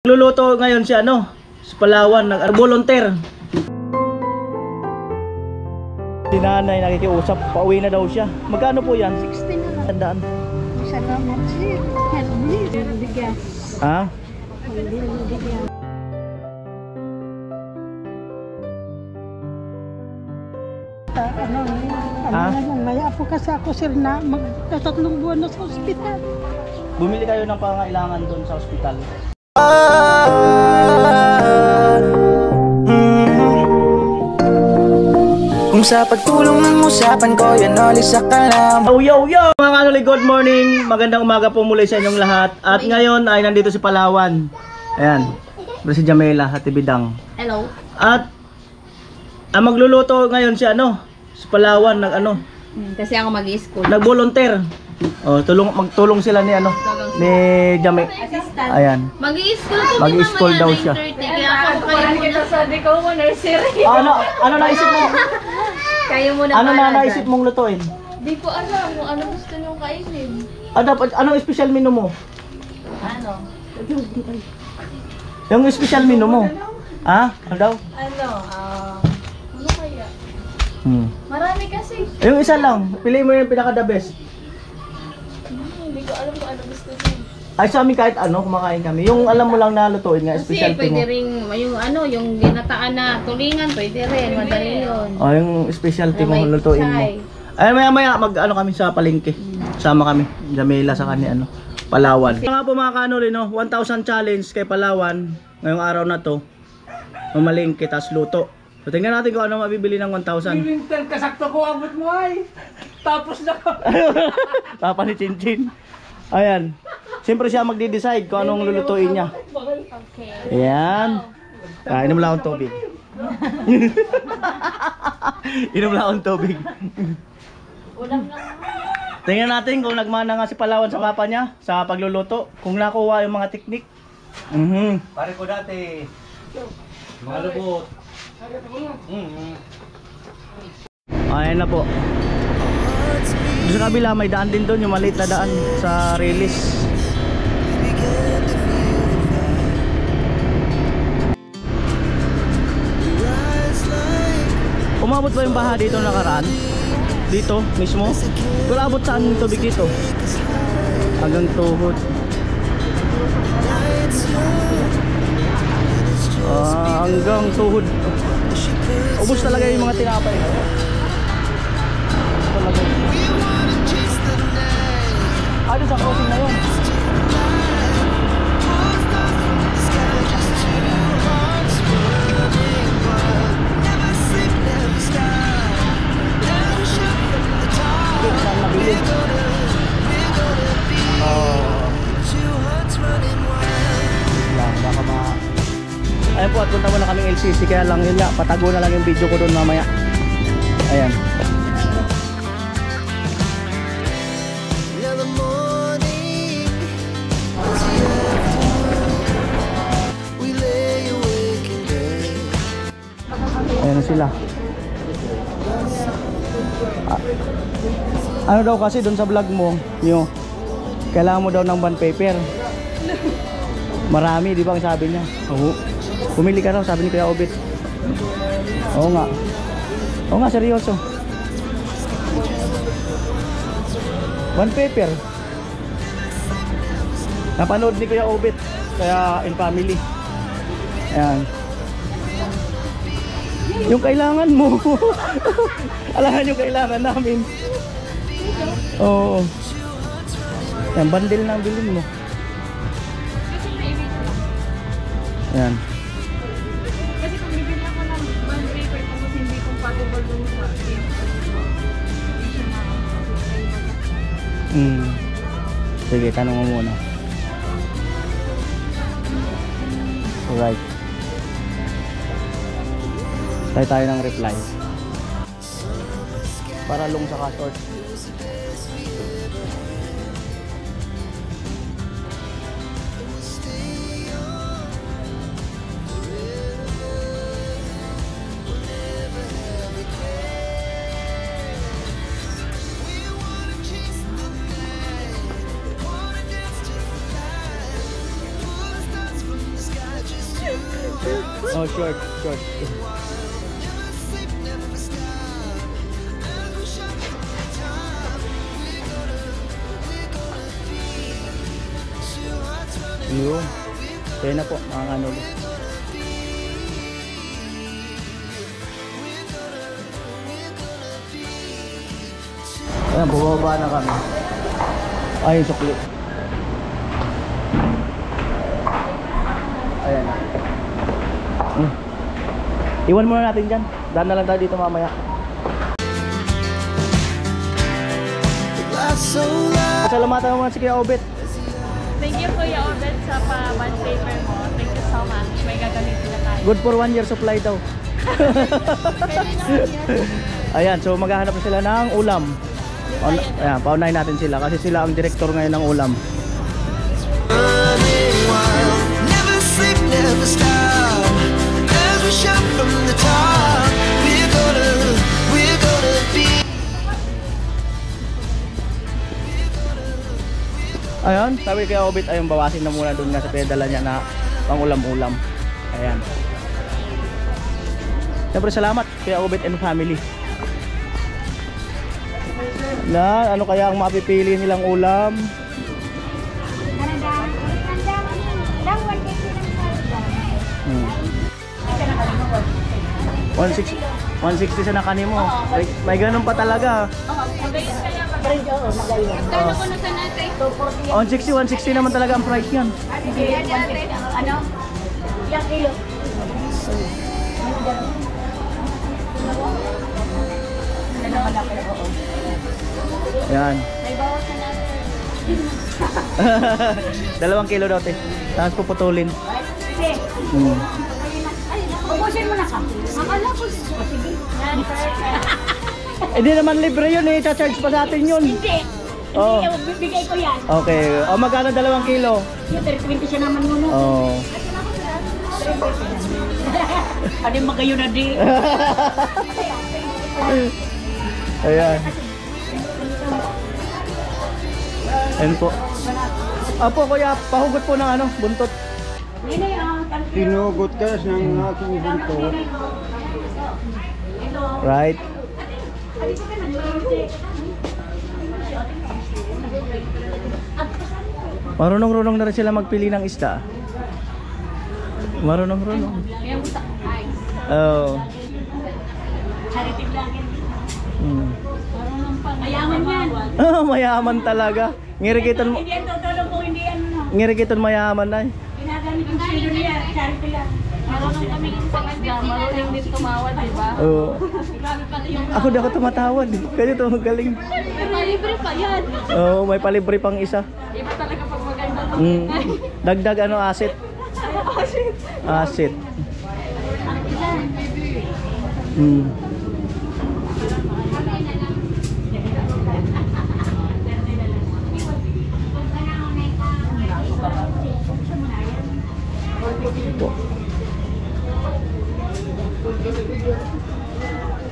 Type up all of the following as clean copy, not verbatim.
Luluto ngayon si si Palawan, nag-volunteer. Si nanay nakikiusap, pauwi na daw siya. Magkano po yan? 60 na lang. Tandaan. Salamat sir. Hindi bigas. Ha? Hindi bigas. Maya po kasi ako sir na magtatlong buwan na sa ospital. Bumili kayo ng pangailangan doon sa ospital. Kung sa pagtulong ng usapan ko, yan olis sa kalam. Yo! Mga kanuli, good morning. Magandang umaga po muli sa inyong lahat. At ngayon ay nandito si Palawan. Ayan, si Jamela at Bidang. Hello. At ang magluluto ngayon si si Palawan, Kasi ako mag-i-school. nag-volunteer. Oh, magtulong sila ni ni Jame. Assistant. Ayan. Mag-i-school ko. Mag-i-school daw siya. Kaya ako kayo muna. Sabi ko mo nursery. Ano naisip mo? Kayo muna. Ano na naisip mong lutuin? Di ko alam kung ano gusto niyong kainin. Dapat anong special menu mo? Ano? Yung special menu mo. Ha? Ano daw? Ano kaya? Marami kasi. Yung isa lang, pili mo yung pinaka the best. Hindi ko alam kung ano gusto niyo. Ay sa amin kahit kumakain kami. Yung alam mo lang na lutuin nga, Kasi specialty pwede mo. rin yung ginataan na tulingan, pwede rin, madali yun. Oh, yung specialty mo, May lutuin mo. chay. Ay maya kami sa palengke. Sama kami, Jamela sa kanya Palawan. Mga po mga kanuli 1,000 challenge kay Palawan ngayong araw na to. Mamalengke tas luto. So tingnan natin kung ano mabibili ng 1,000. Winter kasakto ko abot mo ay. Tapos na ka. Papa ni Chinchin. Ayan. Siyempre siya magde-decide kung anong lulutuin niya. Okay. Ayan. Inom lang akong tubig. Inom lang akong tubig. Tingnan natin kung nagmana nga si Palawan sa papa niya sa pagluluto. Kung nakuha yung mga teknik. Pare ko dati. Mga lubot. Ayan na po. Doon sa kabila may daan din doon, yung maliit na daan sa release. Umabot ba yung baha dito nakaraan? Dito mismo? Pero abot saan yung tubig dito? Hanggang tuhod. Hanggang tuhod. Ubus talaga yung mga tinapay. Doon sa crossing na yun. Saan nabili? Baka Ayan po, at punta muna kaming LCC. Kaya lang yun nga, patago na lang yung video ko doon mamaya. Ayan. Ayan sila. Ano daw kasi doon sa vlog mo, kailangan mo daw ng bond paper. Marami, di ba ang sabi niya? Oo. Pumili ka raw, sabi ni Kuya Obit. Oo nga. Oo nga, seryoso. Bond paper. Napanood ni Kuya Obit. Kaya in family. Ayan. Yung kailangan mo. Alangan yung kailangan namin. Oo. Yan, bundle na ang bilhin mo. Yan. Kasi kung bibili ako ng bond paper tapos hindi compatible dun sa Sige, tanong mo muna. Alright. Tayo ng reply. Para long sa short. Oh, short. Yun. Kaya na po, mga kanuli. Ayan, bumaba na kami. Ay, yung sukli. Ayan. Iwan muna natin dyan. Daan na lang tayo dito mamaya. Pasalamatan mo muna si Kuya Obet. Thank you Kuya Obet sa pa-bond paper mo. Thank you so much. May gagamitin na tayo. Good for 1 year supply daw. Pwede naman yan. Ayan, so maghahanap na sila ng ulam. Ayan, paunahin natin sila kasi sila ang direktor ngayon ng ulam. Never sleep, never stop. As we shout from the top, we're gonna be. Ayan, sabi kay Obit ayun, bawasin na muna doon nga sa pedala niya na pang ulam-ulam. Ayan. Siyempre salamat kay Obit and family. Na, ano kaya ang mapipili nilang ulam? 160 sa nakani mo. May ganun pa talaga. Magayon kaya magayon. Kano ko na sa natin? 160 naman talaga ang price niyan. Ano? Ilang kilo? Yan. May bawas na natin. 2 kilo daw, te. Tapos puputulin. Ubusin mo na ka. Akala ko. Sige. Yan, perfect. Hindi naman libre yun eh. Cha-charge pa sa atin yun. Hindi. Oh. Hindi, bibigay ko yan. Okay. O magkano 2 kilo? Yung 320 siya naman muna. Oh. Ano yung magayon na di? Ayan. Ayan po. Apo, kuya, pahugot po ng ano, buntot. Tinugot ka ng aking buntot. Right. Marunong-runong na rin sila magpili ng isda. Marunong-runong. Kaya mo sa ice. Oh. Charity vlogger. Marunong pang mayaman yan. Oh, mayaman talaga. Ngirikiton mo. Hindi yan totoo kung hindi yan. Ngirikiton mayaman ay. Ginagamit yung silo niya. Charity lang. Marunong kami sa isda. Marunong din tumawad, di ba? Oo. Grabe pala yung... Ako di ako tumatawad. Kaya ito magaling. Pero libre pa yan. Oo, may palibre pang isa. Iba talaga pag maganda. Dagdag ano, asset. Asset.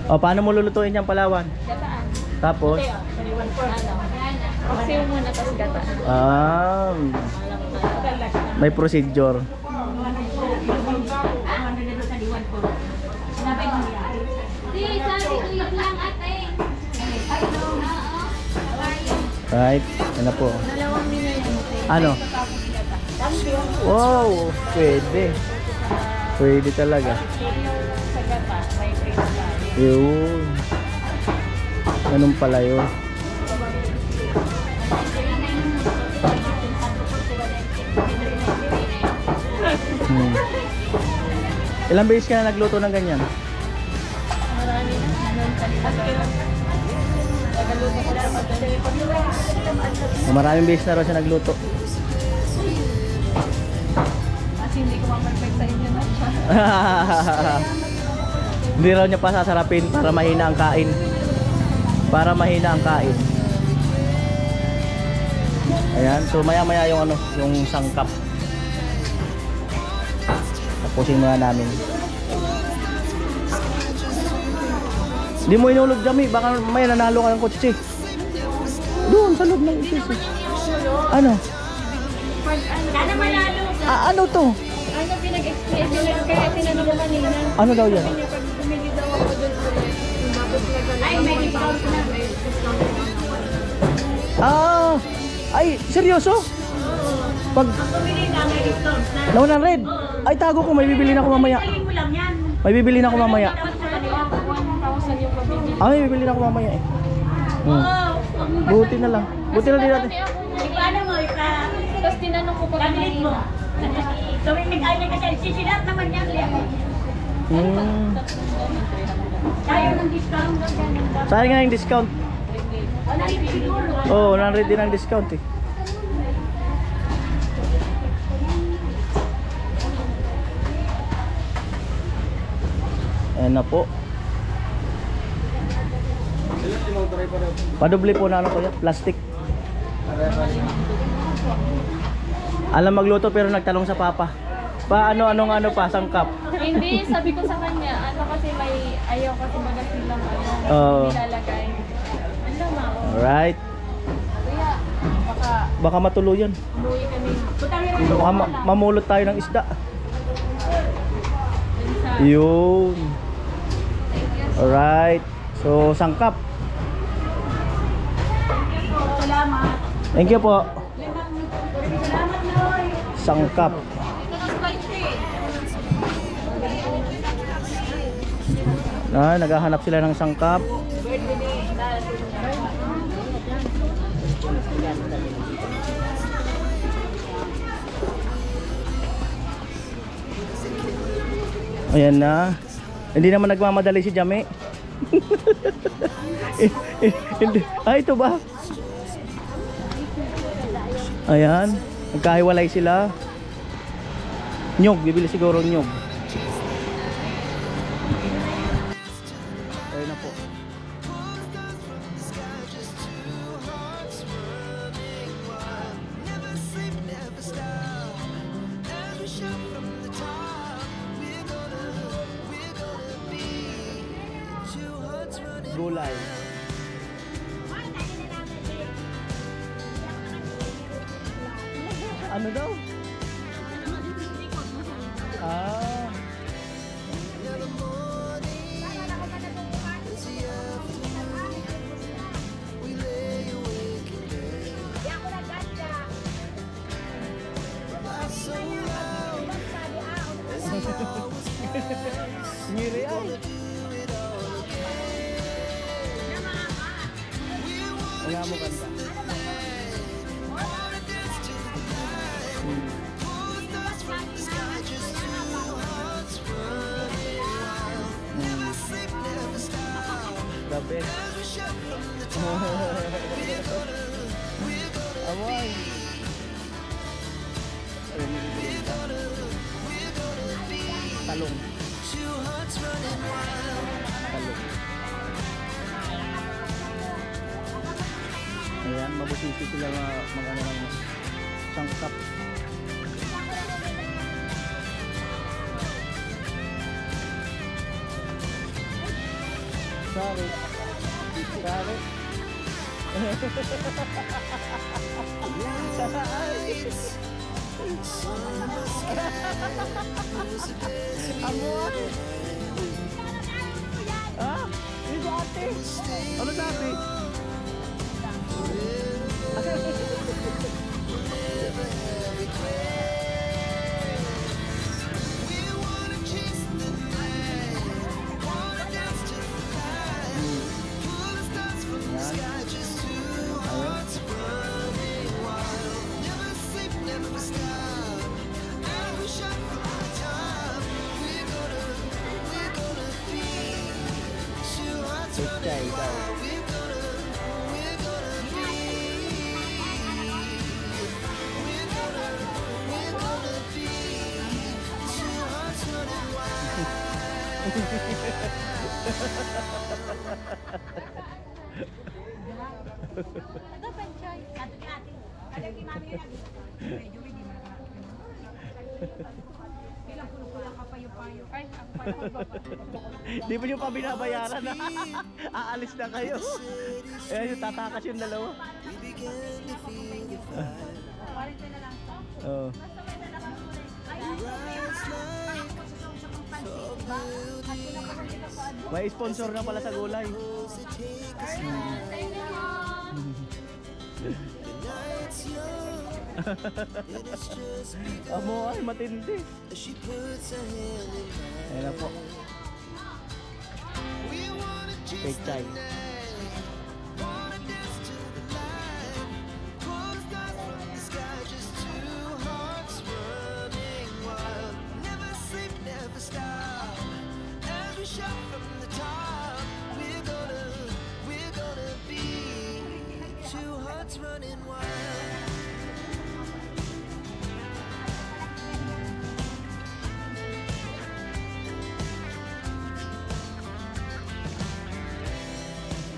O, paano mo lulutuin yung palawan? Gataan. Tapos? Pasiw muna, tapos gataan. May procedure. Right? Ano po? Dalawang minute. Ano? Wow! Pwede. Pwede talaga. Sa gata, may free na. Yun. Ganun pala yun. Ilang beses ka na nagluto ng ganyan? Marami na. Maraming beses na raw siya nagluto. Kasi hindi ko ma-perfect sa inyo na siya. Hindi raw niya pa sasarapin para mahina ang kain. Para mahina ang kain. Ayan, so maya-maya yung ano, yung sangkap. Tapusin muna namin. Hindi mo inulog dami, baka may nanalo ka ng kotse. Doon sa loob ng kotse. Ano? Sana manalo ka. Ano to? Ano pinag-explain? Kaya tinanong ko kanina. Ano daw yan? Sabi niya, pag bumili daw ako doon ulit, tapos ay, may discount na. May discount na. Ah! Ay, seryoso? Pag Bumili na, may discount na. nauna red. Ay, tago ko, may bibili na ako mamaya. Mo lang yan. May bibili na ako mamaya. Dapat sa kanila, 1,000 yung pabibili. Ah, may bibili na ako mamaya eh. Buti na lang. Buti na din natin. Paano mo, tapos tinanong ko pa kanina. Gawin nag-ay na kasi sisinat naman yan. Hmm. Tayo ng discount. Sayang nga yung discount. Oo, oh, nan-ready ng discount eh. Ayan na po. Padoble po na ano kuya, plastic. Alam magluto pero nagtalong sa papa. Anong ano pa, sangkap. Hindi, sabi ko sa kanya, ano kasi may ayaw kasi baga silang Oo. nilalagay. Ano ma? Alright. Kuya, Baka matuluyan. umuwi kami. Baka mamulot tayo ng isda. Dun sa, Yun. Alright. So, sangkap. Salamat. Thank you po. Salamat, Noy. Sangkap. Naghahanap sila ng sangkap. Ayan na. Hindi naman nagmamadali si Jame. Hindi. Ito ba? Ayan. Nagkahiwalay sila. Nyog. Bibili siguro nyog. Ayan na po. Gulay. Ano daw? Ah. Ngiri ay. Wala mo kanta. The best. Amoy. Talong. Talong. Ayan, mabusisi sila mag-ano ng sangkap. Sorry. Sorry. Amoy. Ah, ini ate. Ano sabi? Pechay daw. Di ba yung pa binabayaran na? Aalis na kayo. Eh, yung tatakas yung dalawa. Oh. May sponsor na pala sa gulay. Amo ay matindi. She puts her hand in mine. Ayan na po. We wanna chase Pechay. the night, wanna dance to the light. Pull the stars from the sky, just two hearts running wild. Never sleep, never stop. As we shout from the top, we're gonna be two hearts running wild.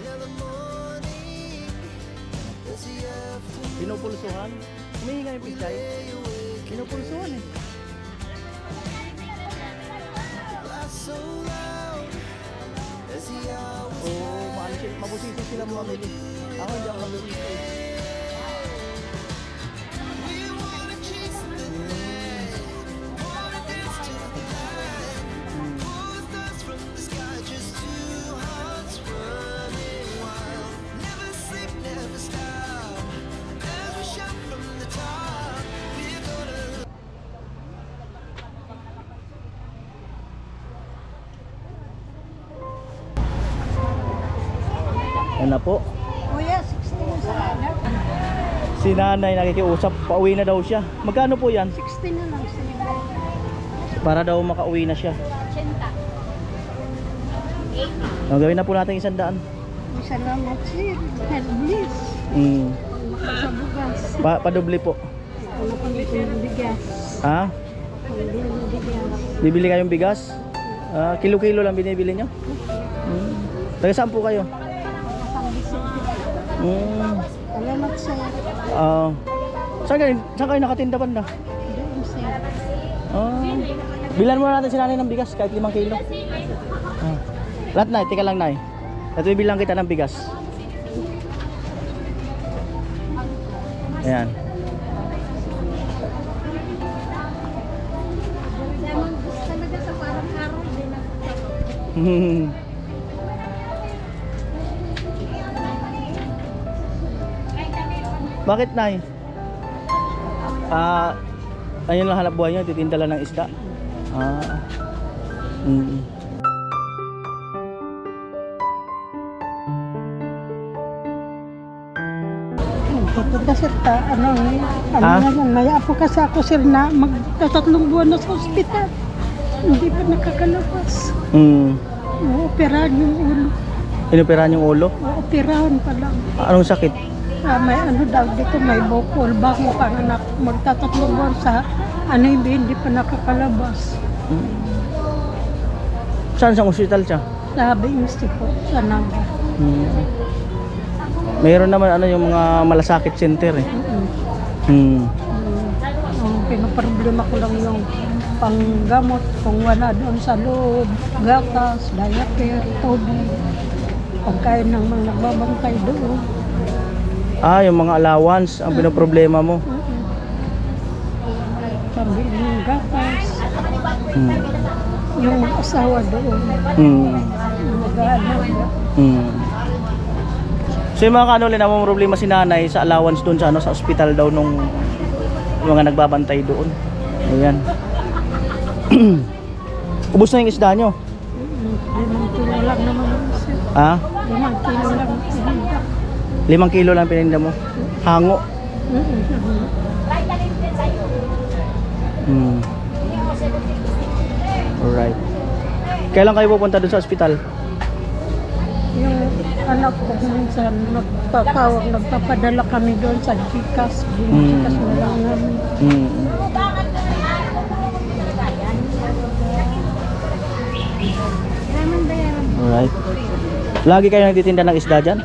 Now the morning is the afternoon. Pinupulsuhan. Humihinga yung pichay. Pinupulsuhan eh. Laugh so loud as the hours Oo, mabusisi sila mamili. Ako hindi ako mabusisi eh. we wanna chase the night, wanna dance to the light. Pull the stars from the sky, just two hearts running wild. Never sleep, never stop. As we shout from the top, we're gonna. Yan na po. Kuya, 16 sa anak. Si nanay nakikiusap. Pauwi na daw siya. Magkano po yan? 16 na lang sa Para daw makauwi na siya. Gawin na po natin 100. Salamat sir. God bless. Sa bugas. Padoble po. Ano pang bigas? Ha? Bigas. Bibili kayong bigas? Kilo-kilo lang binibili nyo? Taga saan po kayo? Salamat sir. Saan kayo nakatinda banda? Doon sir. Bilan muna natin si nanay ng bigas kahit 5 kilo. Lahat na, tika lang nay. At bibilang kita ng bigas. Ayan. Lemon juice talaga sa parang araw. Hindi na. Bakit nay? Ayun lang hanap buhay nyo, titinda lang ng isda. Pupunta sir ano Ha? naman, may apo kasi ako sir na magtatatlong buwan na sa ospital. Hindi pa nakakalabas. Operahan yung ulo. Inoperahan yung ulo? Operahan pa lang. Anong sakit? May ano daw dito, may bukol. Bago pa anak, magtatatlong buwan sa hindi pa nakakalabas. Saan sa ospital siya? Sabi po sa Naga. Mayroon naman yung mga malasakit center eh. Ang pinaproblema ko lang yung panggamot kung wala doon sa loob, gatas, diaper, tubig, pagkain ng mga nagbabantay doon. Yung mga allowance ang pinoproblema mo. Pambili ng gatas, yung asawa doon, mag-aalaga. So yung mga kanulin na problema si nanay sa allowance doon sa sa ospital daw nung mga nagbabantay doon. Ayan. Ubus na yung isda nyo? 5 kilo lang naman yun, sir. 5 kilo lang. 5 kilo lang pininda mo? Hango? Alright. Kailan kayo pupunta doon sa ospital? Yung anak ko minsan nagpapadala kami doon sa Gcash. Gcash na lang namin. Alright. Lagi kayo nagtitinda ng isda dyan?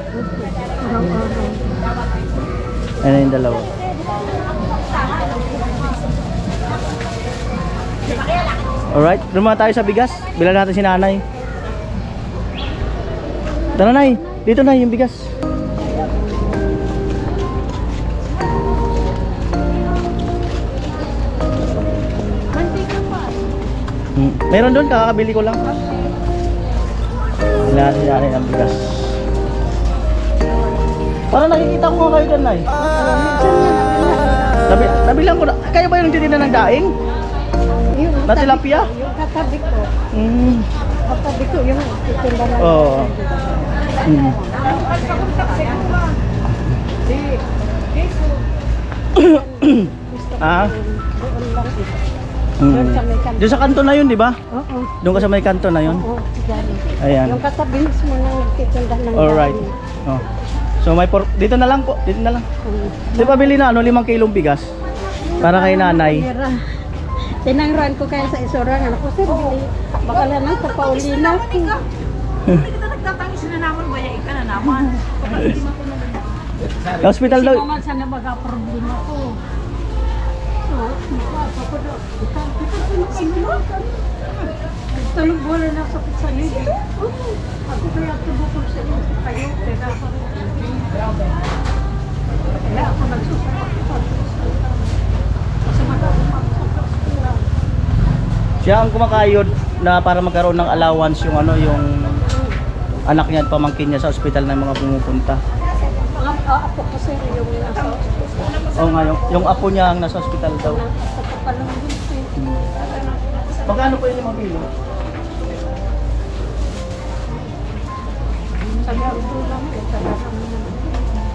Araw-araw. Ano yung dalawa? Alright, doon muna tayo sa bigas. Bilan natin si nanay. Tara nay, dito na yung bigas. Mantika Meron doon, kakabili ko lang. Yan ang bigas. Parang nakikita ko nga kayo dyan, Nay. Nabilang ko na. Kayo ba yung nagtitinda ng daing? Yung Na tilapia? Yung katabi ko. Mm. Katabi ko yung titinda ng Oo. Mm. Ah? Doon lang ito. Mm. Doon sa may kanto. Doon sa kanto na yun, di ba? Oo. Doon ka sa may kanto na yun. Oo, dyan. Ayan. Yung katabi mismo ng titinda ng Alright. dami. Oh. So may dito na lang po, dito na lang. Di ba bili na 5 kilong bigas? Para kay nanay. Mira. Tinangruan ko kaya sa isurangan ako, sir, bili. Baka lang ang papauli na ako. Nagtatangis na naman, bayain ka na naman. Hospital Kasi daw. naman sa nabaga problema ko. So, ako ko daw. Talong bola na sakit sa libi. Ako kaya tubukol sa iyo kayo. Kaya ako nagsusupak. Kasi magkakapagsupak sila. Siya ang kumakayod na para magkaroon ng allowance yung yung anak niya at pamangkin niya sa ospital ng mga pumupunta. Ang apo ko sir yung nasa hospital. Oo nga, yung apo niya ang nasa ospital daw. Sa kapalong dito. Magkano po yung mabili? Sabi ako lang.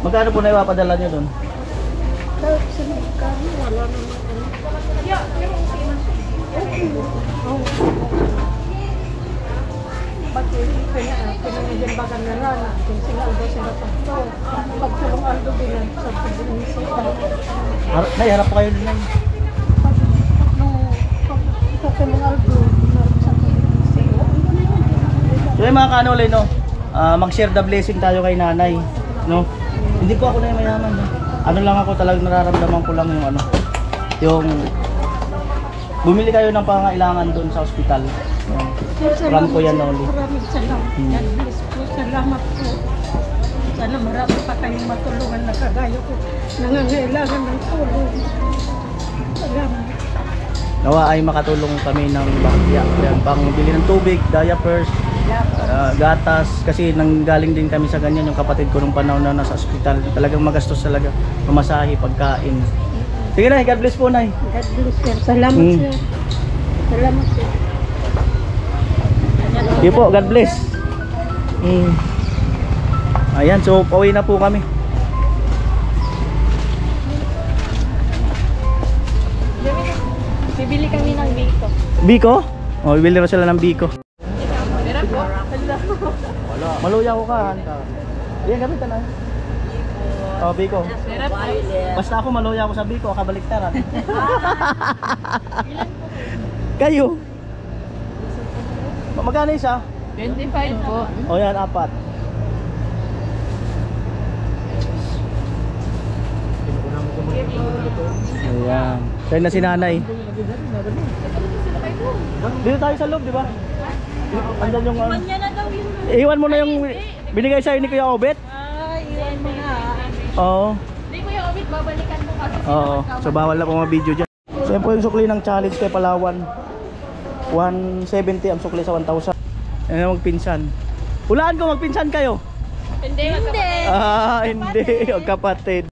Magkano po na ipapadala niyo doon? Dahil sa kami, wala naman. Bakit pinanagyan ba ka na lang? Kung sila aldo sila takto. Pagtulong aldo bilang sa pag-inisita. Nay, harap po kayo doon. Nay. Pagtulong aldo sa pag-inisita. So yung mga kanole, no? Mag-share the blessing tayo kay nanay, no? Hindi po ako na yung mayaman, no? Ano lang ako, talagang nararamdaman ko lang yung bumili kayo ng pangailangan doon sa ospital. No? Ram ko yan only. Maraming salamat. God bless po. Salamat po. Sana marami pa kayong matulungan na kagaya ko. Nangangailangan ng tulong. Salamat. Nawa ay makatulong kami ng bahagya. Yan, pangbili ng tubig, diapers, gatas. Kasi nanggaling din kami sa ganyan yung kapatid ko nung panahon na nasa ospital. Talagang magastos talaga. Pamasahe, pagkain. Sige na, God bless po, Nay. God bless sir. Salamat sir. Salamat sir. Sige po, God bless. Ayan, so pauwi na po kami. Bibili kami ng biko. Biko? O, bibili rin sila ng biko. Maluya ko ka. Ayan, gamitan na. Oh, biko. Basta ako maluya ako sa biko, kabaliktaran. Kayo? Magkano isa? 25 po. O yan, 4. Ayan. Sa'yo na si nanay. Dito tayo sa loob, di ba? Andyan yung... Iwan mo na yung binigay sa'yo ni Kuya Obet. Iwan mo na. Oo. Hindi Kuya Obit, babalikan mo kasi Oo. So bawal na po mga video dyan. So yan po yung sukli ng challenge kay Palawan. 170 ang sukli sa 1,000. Yan ang magpinsan. Hulaan ko, magpinsan kayo. Hindi. Hindi. Magkapatid.